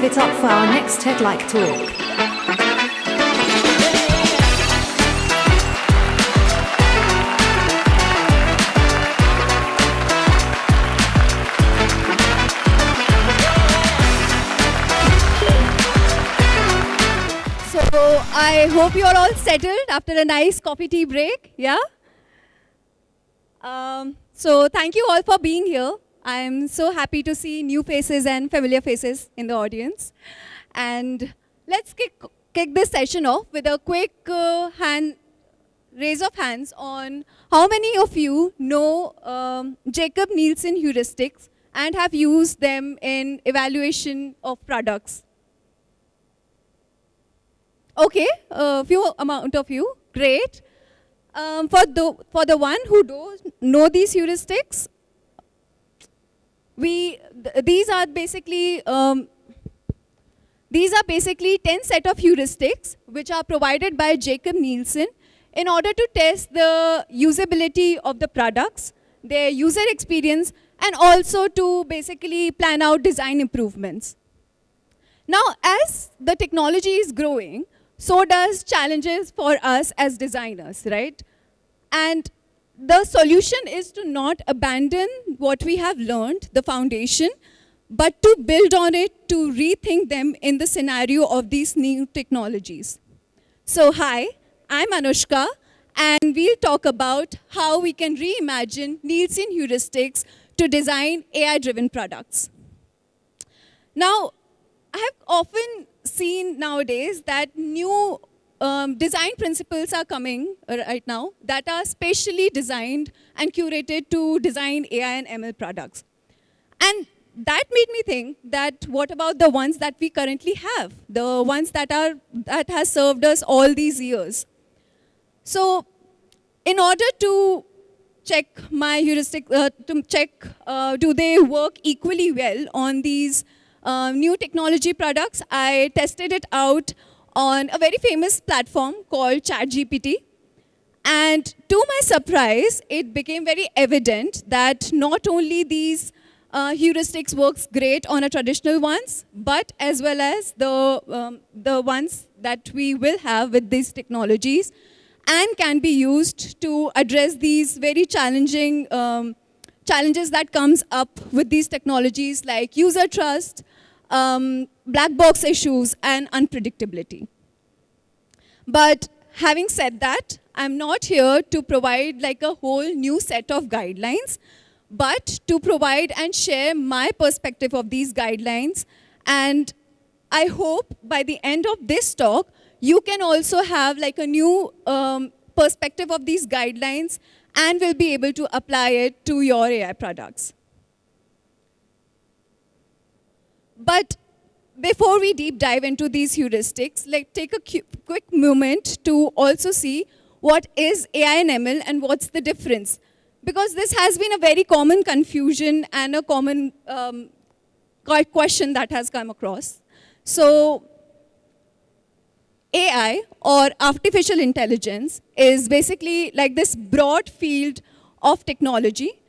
rev it up for our next TED-like talk. So I hope you're all settled after a nice coffee tea break, yeah? So thank you all for being here. I'm so happy to see new faces and familiar faces in the audience. And let's kick this session off with a quick raise of hands on how many of you know Jacob Nielsen heuristics and have used them in evaluation of products. Okay, a few amount of you, great. For the one who don't know these heuristics, these are basically 10 set of heuristics which are provided by Jacob Nielsen in order to test the usability of the products, their user experience, and also to basically plan out design improvements. Now, as the technology is growing, so does challenges for us as designers, right? And the solution is to not abandon what we have learned, the foundation, but to build on it, to rethink them in the scenario of these new technologies. So hi, I'm Anushka, and we'll talk about how we can reimagine Nielsen heuristics to design AI-driven products. Now, I have often seen nowadays that new design principles are coming right now that are specially designed and curated to design AI and ML products. And that made me think that what about the ones that we currently have, the ones that has served us all these years. So in order to check my heuristic, do they work equally well on these new technology products, I tested it out on a very famous platform called ChatGPT. And to my surprise, it became very evident that not only these heuristics works great on a traditional ones, but as well as the ones that we will have with these technologies and can be used to address these very challenging challenges that comes up with these technologies like user trust, black box issues, and unpredictability. But having said that, I'm not here to provide like a whole new set of guidelines, but to provide and share my perspective of these guidelines. And I hope by the end of this talk, you can also have like a new perspective of these guidelines and will be able to apply it to your AI products. But before we deep dive into these heuristics, let's take a quick moment to also see what is AI and ML and what's the difference. Because this has been a very common confusion and a common question that has come across. So AI, or artificial intelligence, is basically like this broad field of technology,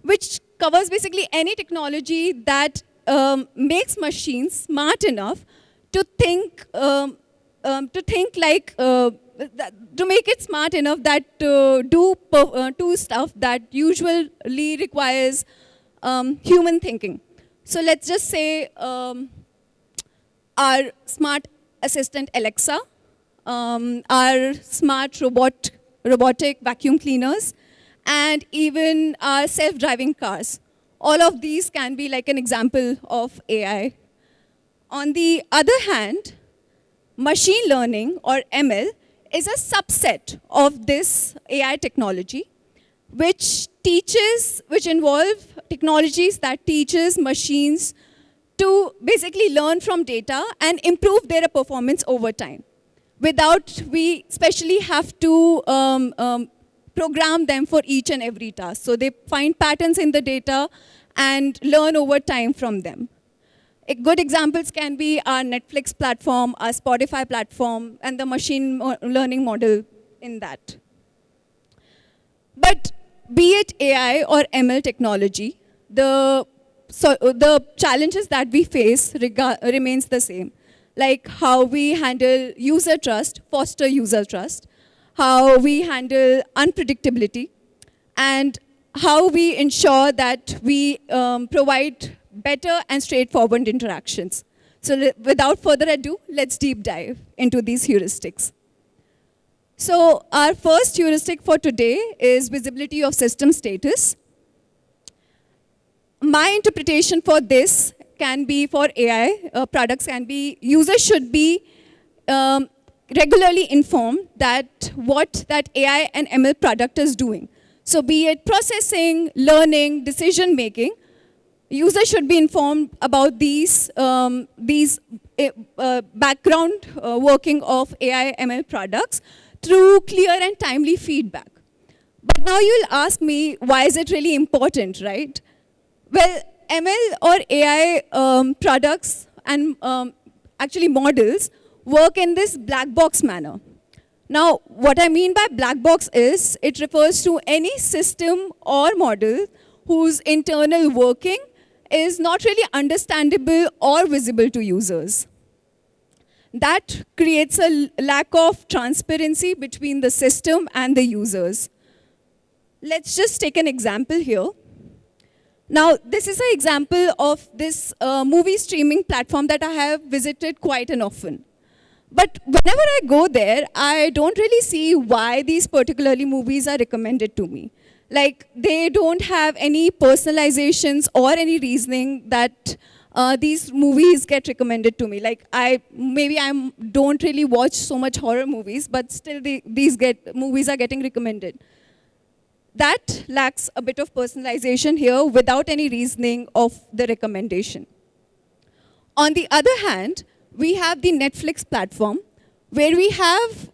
which covers basically any technology that makes machines smart enough to think to make it smart enough that do stuff that usually requires human thinking. So let's just say our smart assistant Alexa, our smart robotic vacuum cleaners, and even our self-driving cars. All of these can be like an example of AI. On the other hand, machine learning, or ML, is a subset of this AI technology, which involve technologies that teaches machines to basically learn from data and improve their performance over time, without we especially have to program them for each and every task. So they find patterns in the data and learn over time from them. Good examples can be our Netflix platform, our Spotify platform, and the machine learning model in that. But be it AI or ML technology, the the challenges that we face remains the same, like how we handle user trust, foster user trust, how we handle unpredictability, and how we ensure that we provide better and straightforward interactions. So without further ado, let's deep dive into these heuristics. So our first heuristic for today is visibility of system status. My interpretation for this can be for AI products can be users should be regularly informed that what that AI and ML product is doing. So be it processing, learning, decision making, users should be informed about these background working of AI ML products through clear and timely feedback. But now you'll ask me, why is it really important, right? Well, ML or AI products and actually models work in this black box manner. Now, what I mean by black box is, it refers to any system or model whose internal working is not really understandable or visible to users. That creates a lack of transparency between the system and the users. Let's just take an example here. Now, this is an example of this movie streaming platform that I have visited quite often. But whenever I go there, I don't really see why these particularly movies are recommended to me. Like, they don't have any personalizations or any reasoning that these movies get recommended to me. Like, I don't really watch so much horror movies, but still these movies are getting recommended. That lacks a bit of personalization here without any reasoning of the recommendation. On the other hand, we have the Netflix platform, where we have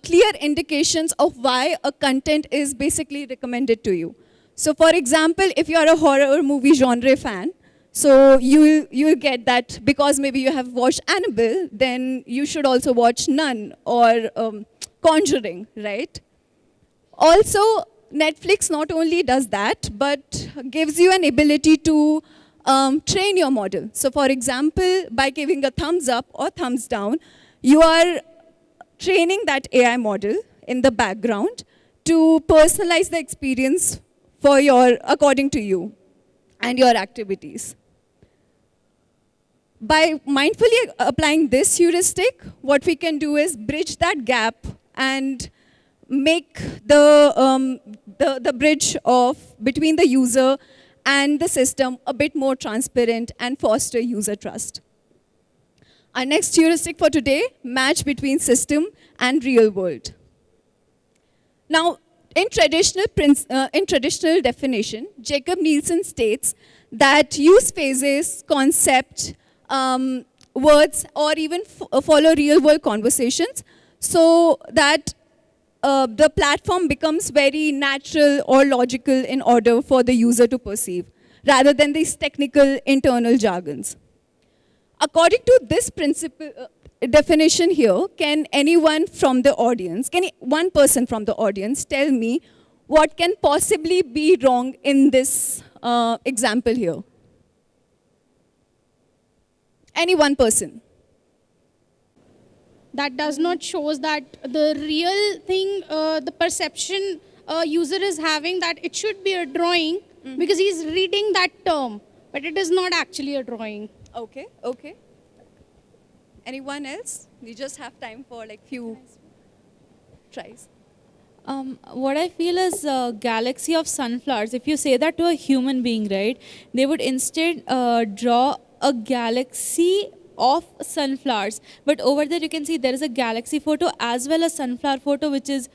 clear indications of why a content is basically recommended to you. So for example, if you are a horror movie genre fan, so you'll get that because maybe you have watched Annabelle, then you should also watch Nun or Conjuring, right? Also, Netflix not only does that, but gives you an ability to train your model. So for example, by giving a thumbs up or thumbs down, you are training that AI model in the background to personalize the experience for according to you and your activities. By mindfully applying this heuristic, what we can do is bridge that gap and make the bridge between the user and the system a bit more transparent and foster user trust. Our next heuristic for today, match between system and real world. Now, in traditional definition, Jacob Nielsen states that use phases, concept, words, or even follow real world conversations so that the platform becomes very natural or logical in order for the user to perceive, rather than these technical internal jargons. According to this principle definition here, can anyone from the audience, one person from the audience tell me what can possibly be wrong in this example here? Any one person? That does not shows that the real thing, the perception user is having, that it should be a drawing because he's reading that term, but it is not actually a drawing. Okay, okay. Anyone else? We just have time for like few tries. What I feel is a galaxy of sunflowers. If you say that to a human being, right, they would instead draw a galaxy of sunflowers. But over there you can see there is a galaxy photo as well as sunflower photo, which is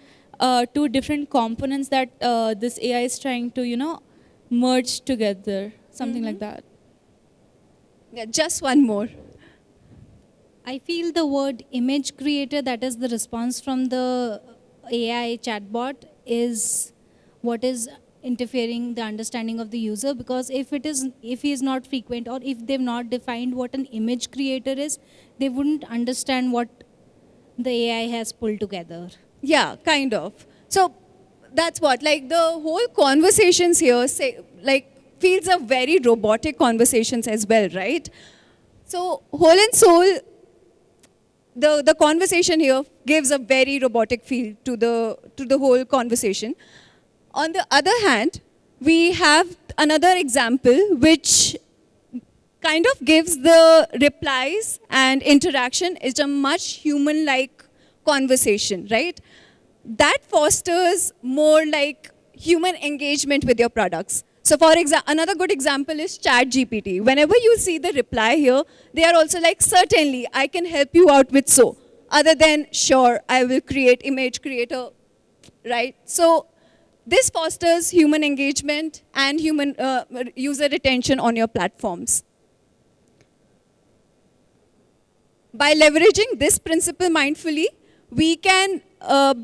two different components that this AI is trying to, merge together. Something like that. Yeah, just one more. I feel the word image creator, that is the response from the AI chatbot, is what is interfering the understanding of the user, because if he is not frequent, or if they've not defined what an image creator is, they wouldn't understand what the AI has pulled together. Yeah, kind of. So that's what, like the whole conversations here say, like feels a very robotic conversations as well, right? So whole and soul, the conversation here gives a very robotic feel to the whole conversation. On the other hand, we have another example which kind of gives the replies and interaction is a much human-like conversation, right? That fosters more like human engagement with your products. So for example, another good example is ChatGPT. Whenever you see the reply here, they are also like, certainly, I can help you out with so. Other than, sure, I will create image creator, right? So this fosters human engagement and human user retention on your platforms. By leveraging this principle mindfully, we can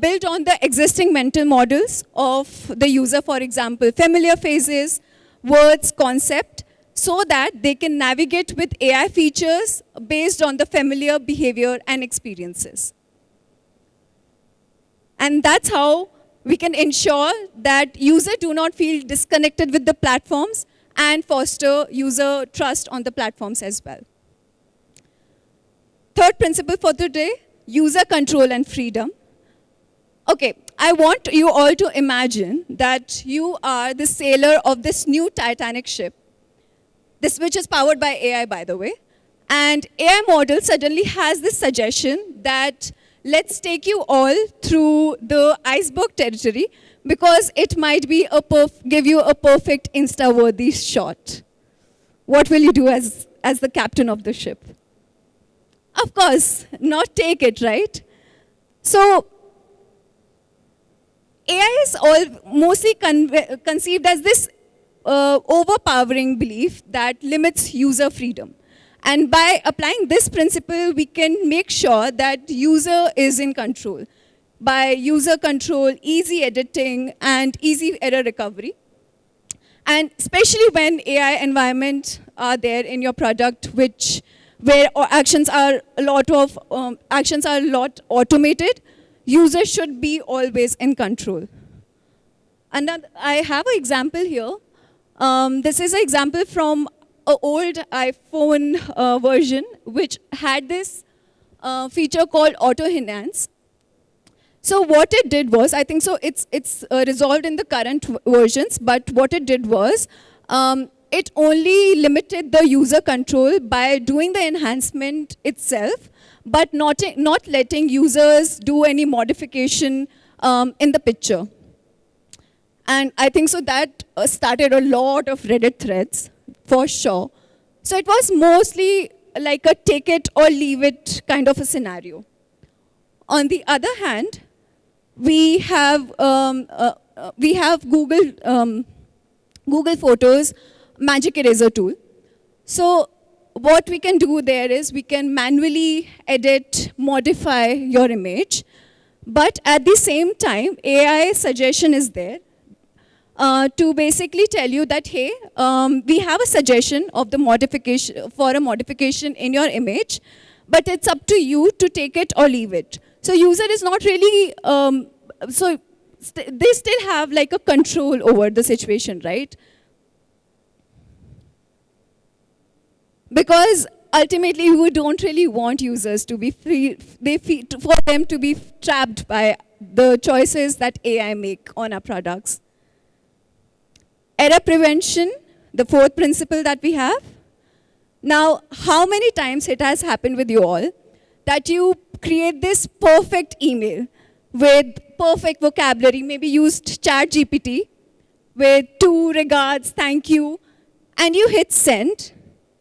build on the existing mental models of the user, for example, familiar phrases, words, concept, so that they can navigate with AI features based on the familiar behavior and experiences. And that's how we can ensure that users do not feel disconnected with the platforms and foster user trust on the platforms as well. Third principle for today, user control and freedom. Okay, I want you all to imagine that you are the sailor of this new Titanic ship, this which is powered by AI, by the way, and AI model suddenly has this suggestion that let's take you all through the iceberg territory because it might be give you a perfect Insta-worthy shot. What will you do as the captain of the ship? Of course, not take it, right? So AI is mostly conceived as this overpowering belief that limits user freedom. And by applying this principle, we can make sure that user is in control. By user control, easy editing, and easy error recovery. And especially when AI environments are there in your product, where actions are a lot automated, users should be always in control. And I have an example here. This is an example from an old iPhone version, which had this feature called Auto Enhance. So what it did was, I think so it's resolved in the current versions, but what it did was, it only limited the user control by doing the enhancement itself, but not letting users do any modification in the picture. And I think so that started a lot of Reddit threads, for sure. So it was mostly like a take it or leave it kind of a scenario. On the other hand, we have Google Photos Magic Eraser tool. So what we can do there is we can manually edit, modify your image, but at the same time, AI suggestion is there to basically tell you that, hey, we have a suggestion of the modification in your image, but it's up to you to take it or leave it. So user is not really, they still have like a control over the situation, right? Because ultimately, we don't really want users to be free, for them to be trapped by the choices that AI make on our products. Error prevention, the fourth principle that we have. Now, how many times it has happened with you all that you create this perfect email with perfect vocabulary, maybe used ChatGPT with 2 regards, thank you, and you hit send,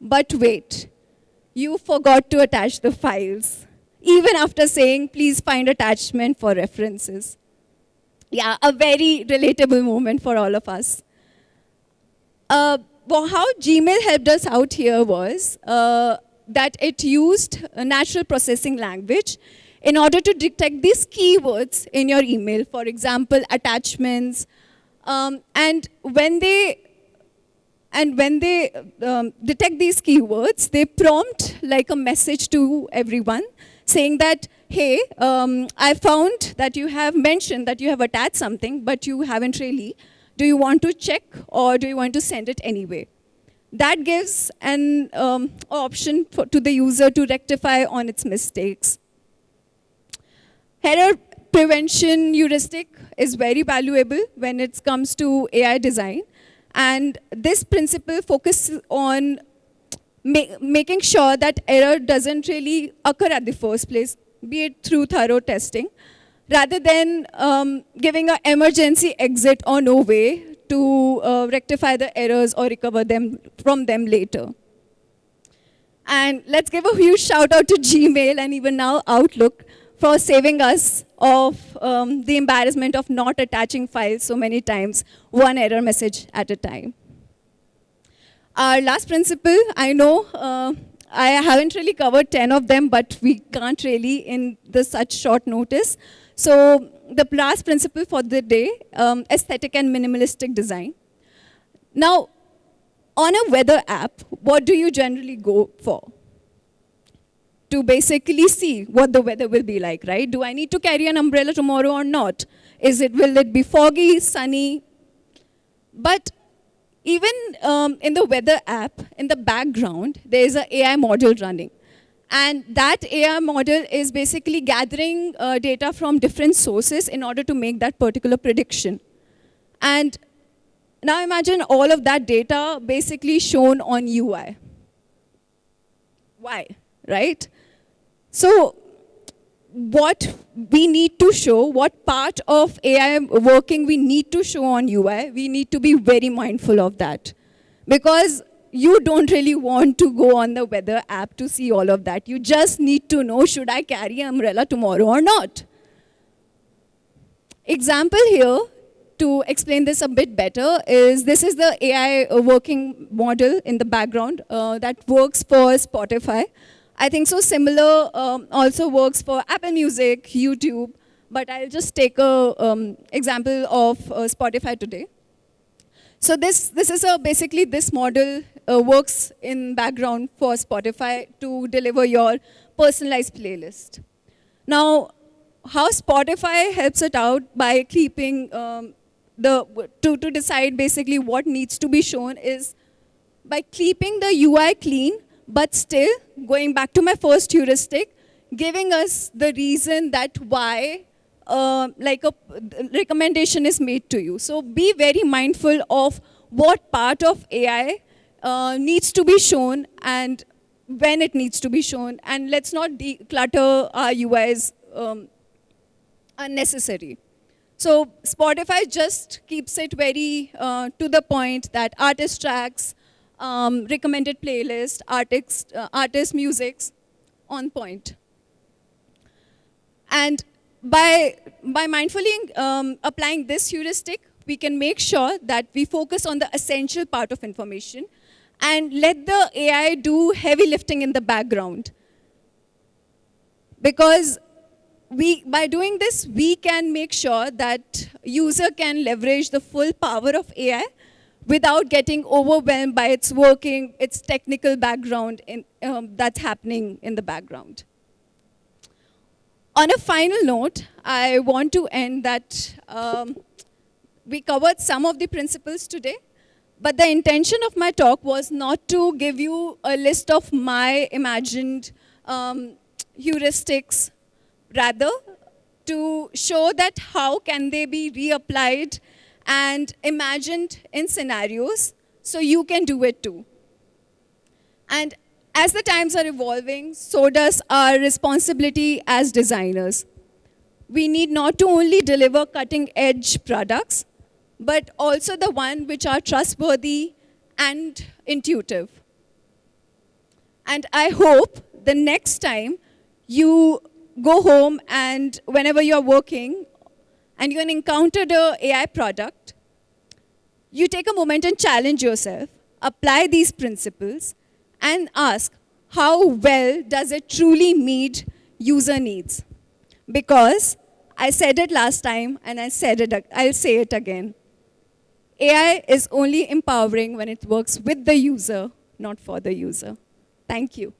but wait, you forgot to attach the files, even after saying, please find attachment for references. Yeah, a very relatable moment for all of us. Well, how Gmail helped us out here was that it used a natural processing language in order to detect these keywords in your email, for example, attachments. And when they detect these keywords, they prompt like a message to everyone saying that, hey, I found that you have mentioned that you have attached something, but you haven't really Do you want to check or do you want to send it anyway? That gives an option to the user to rectify on its mistakes. Error prevention heuristic is very valuable when it comes to AI design. And this principle focuses on making sure that error doesn't really occur at the first place, be it through thorough testing, rather than giving an emergency exit or no way to rectify the errors or recover them from them later. And let's give a huge shout out to Gmail and even now Outlook for saving us of the embarrassment of not attaching files so many times, one error message at a time. Our last principle, I know I haven't really covered 10 of them, but we can't really in such short notice. So the last principle for the day, aesthetic and minimalistic design. Now, on a weather app, what do you generally go for? To basically see what the weather will be like, right? Do I need to carry an umbrella tomorrow or not? Will it be foggy, sunny? But even in the weather app, in the background, there is an AI model running. And that AI model is basically gathering data from different sources in order to make that particular prediction. And now imagine all of that data basically shown on UI. Why, right? So what we need to show, what part of AI working we need to show on UI, we need to be very mindful of that. Because you don't really want to go on the weather app to see all of that. You just need to know, should I carry an umbrella tomorrow or not? Example here, to explain this a bit better, is this is the AI working model in the background that works for Spotify. I think so similar also works for Apple Music, YouTube, but I'll just take an example of Spotify today. So this is basically this model works in background for Spotify to deliver your personalized playlist. Now, how Spotify helps it out by keeping to decide basically what needs to be shown is by keeping the UI clean, but still, going back to my first heuristic, giving us the reason that why like a recommendation is made to you. So be very mindful of what part of AI needs to be shown and when it needs to be shown. And let's not declutter our UIs unnecessary. So Spotify just keeps it very to the point that artist tracks, recommended playlist, artist musics on point. And by mindfully applying this heuristic, we can make sure that we focus on the essential part of information and let the AI do heavy lifting in the background. Because by doing this, we can make sure that user can leverage the full power of AI without getting overwhelmed by its technical background that's happening in the background. On a final note, I want to end that we covered some of the principles today, but the intention of my talk was not to give you a list of my imagined heuristics, rather to show that how can they be reapplied and imagined in scenarios so you can do it too. And as the times are evolving, so does our responsibility as designers. We need not to only deliver cutting-edge products, but also the one which are trustworthy and intuitive. And I hope the next time you go home and whenever you're working and you encounter the AI product, you take a moment and challenge yourself, apply these principles, and ask, how well does it truly meet user needs? Because I said it last time, and I'll say it again. AI is only empowering when it works with the user, not for the user. Thank you.